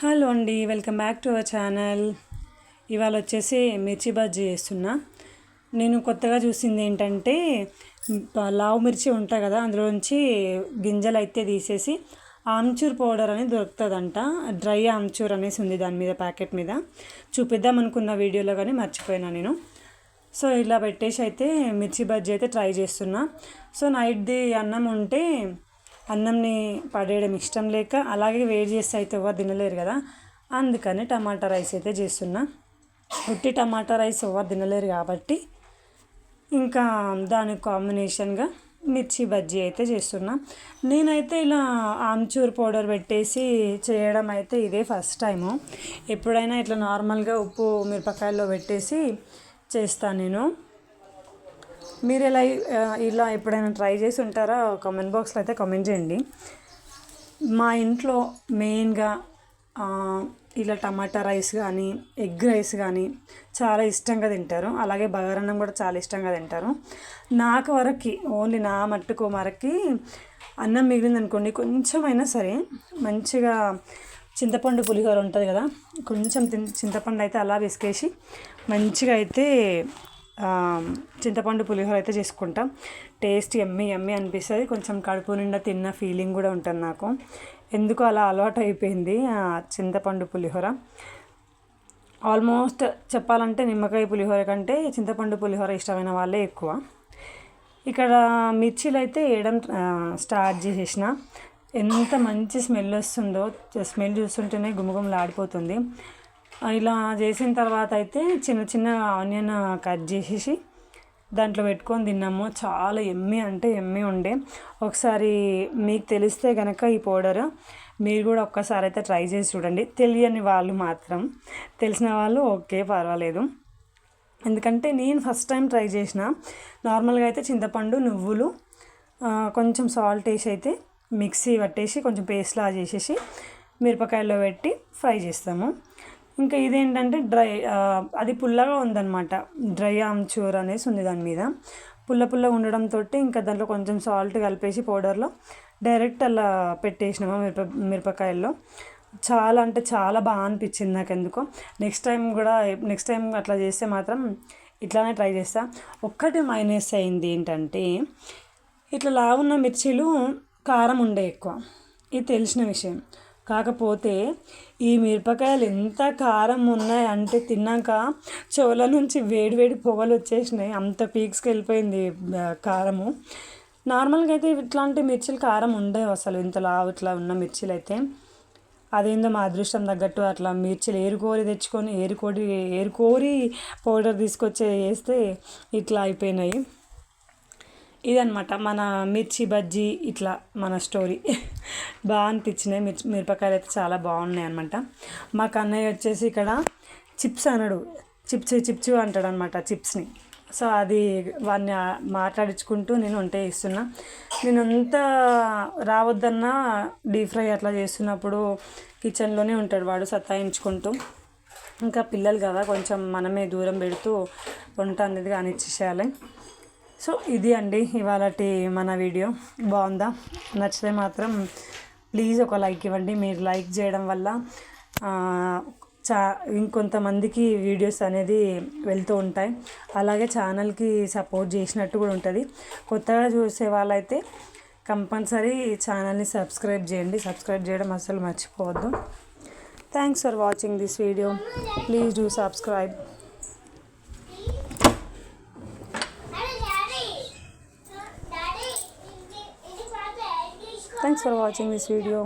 Hello అండి, welcome back to our channel. ఇవాళ వచ్చేసి మిర్చి బజ్జీ చేస్తున్నా. నేను కొత్తగా చూసింది ఏంటంటే లావు మిర్చి ఉంటాయి కదా, అందులోంచి గింజలు అయితే తీసేసి ఆమ్చూర్ పౌడర్ అని దొరుకుతుందంట. డ్రై ఆమ్చూర్ అనేసి ఉంది దాని మీద, ప్యాకెట్ మీద. చూపిద్దాం అనుకున్న వీడియోలో కానీ మర్చిపోయినా నేను. సో ఇలా పెట్టేసి అయితే మిర్చి బజ్జీ అయితే ట్రై చేస్తున్నా. సో నైట్ది అన్నం ఉంటే అన్నంని పడేయడం ఇష్టం లేక, అలాగే వేడి చేస్తే అయితే ఎవరు తినలేరు కదా, అందుకని టమాటా రైస్ అయితే చేస్తున్నా. ఉట్టి టమాటా రైస్ ఎవరు తినలేరు కాబట్టి ఇంకా దానికి కాంబినేషన్గా మిర్చి బజ్జీ అయితే చేస్తున్నా. నేనైతే ఇలా ఆమ్చూర్ పౌడర్ పెట్టేసి చేయడం అయితే ఇదే ఫస్ట్ టైము. ఎప్పుడైనా ఇట్లా నార్మల్గా ఉప్పు మిరపకాయల్లో పెట్టేసి చేస్తాను నేను. మీరు ఇలా ఎప్పుడైనా ట్రై చేసి ఉంటారా? కామెంట్ బాక్స్లో అయితే కామెంట్ చేయండి. మా ఇంట్లో మెయిన్గా ఇలా టమాటా రైస్ కానీ, ఎగ్ రైస్ కానీ చాలా ఇష్టంగా తింటారు. అలాగే బగారన్నం కూడా చాలా ఇష్టంగా తింటారు. నాకు వరకు ఓన్లీ నా మట్టుకు వరకు అన్నం మిగిలింది అనుకోండి, కొంచెమైనా సరే మంచిగా చింతపండు పులిహోర ఉంటుంది కదా, కొంచెం చింతపండు అయితే అలా పిసికేసి మంచిగా అయితే చింతపండు పులిహోర అయితే చేసుకుంటాం. టేస్ట్ ఎమ్మి ఎమ్మి అనిపిస్తుంది. కొంచెం కడుపు నిండా తిన్న ఫీలింగ్ కూడా ఉంటుంది నాకు. ఎందుకు అలా అలవాటు అయిపోయింది చింతపండు పులిహోర. ఆల్మోస్ట్ చెప్పాలంటే నిమ్మకాయ పులిహోర కంటే చింతపండు పులిహోర ఇష్టమైన వాళ్ళే ఎక్కువ. ఇక్కడ మిర్చీలు అయితే వేయడం స్టార్ట్ చేసేసిన. ఎంత మంచి స్మెల్ వస్తుందో, స్మెల్ చూస్తుంటేనే గుమగుమలాడిపోతుంది. ఇలా చేసిన తర్వాత అయితే చిన్న చిన్న ఆనియన్ కట్ చేసేసి దాంట్లో పెట్టుకొని తిన్నాము. చాలా ఎమ్మి అంటే ఎమ్మి ఉండే. ఒకసారి మీకు తెలిస్తే కనుక ఈ పౌడర్ మీరు కూడా ఒక్కసారి అయితే ట్రై చేసి చూడండి. తెలియని వాళ్ళు మాత్రం, తెలిసిన వాళ్ళు ఓకే పర్వాలేదు. ఎందుకంటే నేను ఫస్ట్ టైం ట్రై చేసిన. నార్మల్గా అయితే చింతపండు, నువ్వులు, కొంచెం సాల్ట్ వేసి అయితే మిక్సీ పట్టేసి కొంచెం పేస్ట్లా చేసేసి మిరపకాయల్లో పెట్టి ఫ్రై చేస్తాము. ఇంకా ఇదేంటంటే అది పుల్లగా ఉందన్నమాట. డ్రై ఆమ్చూర్ అనేసి ఉంది దాని మీద. పుల్లగా ఉండడంతో ఇంకా దాంట్లో కొంచెం సాల్ట్ కలిపేసి పౌడర్లో డైరెక్ట్ అలా పెట్టేసినాము మిరపకాయల్లో. చాలా అంటే చాలా బాగా అనిపించింది నాకు ఎందుకో. నెక్స్ట్ టైం అట్లా చేస్తే మాత్రం ఇట్లానే ట్రై చేస్తా. ఒక్కటి మైనస్ అయింది ఏంటంటే, ఇట్లా లావున్న మిర్చీలు కారం ఉండే ఎక్కువ, ఇది తెలిసిన విషయం. కాకపోతే ఈ మిరపకాయలు ఎంత కారం ఉన్నాయి అంటే తిన్నాక చెవుల నుంచి వేడివేడి పొగలు వచ్చేసినాయి. అంత పీక్స్కి వెళ్ళిపోయింది కారము. నార్మల్గా అయితే ఇట్లాంటి మిర్చీలు కారం ఉండవు అసలు, ఇంతలా ఇట్లా ఉన్న మిర్చీలు అయితే. అదేందో మా అదృష్టం తగ్గట్టు అట్లా మిర్చీలు ఏరుకోరి పౌడర్ తీసుకొచ్చి వేస్తే ఇట్లా అయిపోయినాయి. ఇదనమాట మన మిర్చి బజ్జీ. ఇట్లా మన స్టోరీ. బాగా అనిపించినాయి. మిరపకాయలు అయితే చాలా బాగున్నాయి అనమాట. మా కన్నయ్య వచ్చేసి ఇక్కడ చిప్స్ అనడు, చిప్స్ అంటాడు అనమాట, చిప్స్ని. సో అది వాడిని మాట్లాడించుకుంటూ నేను వంట చేస్తున్నా. నేను ఎంత రావద్దన్నా డీప్ ఫ్రై అట్లా చేస్తున్నప్పుడు కిచెన్లోనే ఉంటాడు వాడు సతాయించుకుంటూ. ఇంకా పిల్లలు కదా, కొంచెం మనమే దూరం పెడుతూ వంట అనేది కానిచ్చేసేయాలి. సో ఇది అండి ఇవాళటి మన వీడియో. బాగుందా? నచ్చితే మాత్రం ప్లీజ్ ఒక లైక్ ఇవ్వండి. మీరు లైక్ చేయడం వల్ల ఇంకొంతమందికి వీడియోస్ అనేది వెళ్తూ ఉంటాయి. అలాగే ఛానల్కి సపోర్ట్ చేసినట్టు కూడా ఉంటుంది. కొత్తగా చూసే వాళ్ళైతే కంపల్సరీ ఛానల్ని సబ్స్క్రైబ్ చేయండి. సబ్స్క్రైబ్ చేయడం అస్సలు మర్చిపోవద్దు. Thanks for watching this video. Please do subscribe. Thanks for watching this video.